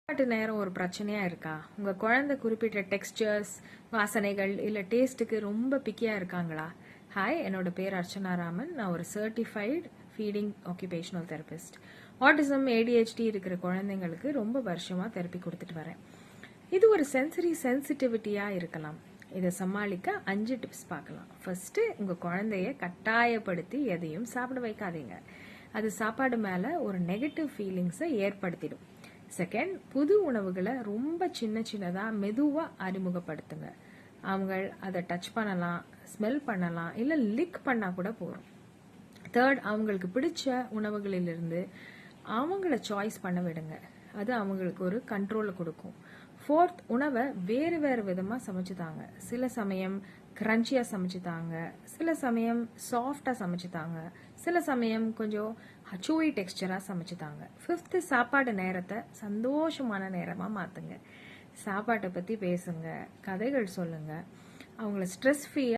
சாப்பாட்டு நேரம் ஒரு பிரச்சனையா இருக்கா? உங்க குழந்தை குறிப்பிட்ட டெக்ஸ்டர்ஸ், வாசனைகள் இல்ல டேஸ்ட்டுக்கு ரொம்ப பிக்கியா இருக்காங்களா? ஹாய், என்னோட பேர் அர்ச்சனா ராமன். நான் ஒரு certified feeding occupational therapist. Autism, ADHD இருக்கிற குழந்தைங்களுக்கு ரொம்ப வருஷமா தெரப்பி கொடுத்துட்டு வரேன். இது ஒரு சென்சரி சென்சிட்டிவிட்டியா இருக்கலாம். இதை சமாளிக்க 5 டிப்ஸ் பார்க்கலாம். ஃபர்ஸ்ட், உங்க குழந்தைய கட்டாயப்படுத்தி எதையும் சாப்பிட வைக்காதீங்க. அது சாப்பாடு மேல ஒரு நெகட்டிவ் ஃபீலிங்ஸை ஏற்படுத்திடும். செகண்ட், புது உணவுகளை ரொம்ப சின்னதா மெதுவா அறிமுகப்படுத்துங்க. அவங்க அதை டச் பண்ணலாம், ஸ்மெல் பண்ணலாம், இல்ல லிக் பண்ணா கூட போறோம். தேர்ட், அவங்களுக்கு பிடிச்ச உணவுகளிலிருந்து அவங்கள சாய்ஸ் பண்ண விடுங்க. அது அவங்களுக்கு ஒரு கண்ட்ரோலை கொடுக்கும். ஃபோர்த், உணவை வேறு வேறு விதமா சமைச்சு தாங்க. சில சமயம் கிரன்ச்சியா சமைச்சு தாங்க, சில சமயம் சாஃப்டா சமைச்சு தாங்க, சில சமயம் கொஞ்சம் சூயி டெக்ஸ்டரா சமைச்சு தாங்க. ஃபிஃப்த், சாப்பாடு நேரத்தை சந்தோஷமான நேரமா மாத்துங்க. சாப்பாட்டை பத்தி பேசுங்க, கதைகள் சொல்லுங்க, அவங்கள ஸ்ட்ரெஸ் ஃப்ரீயா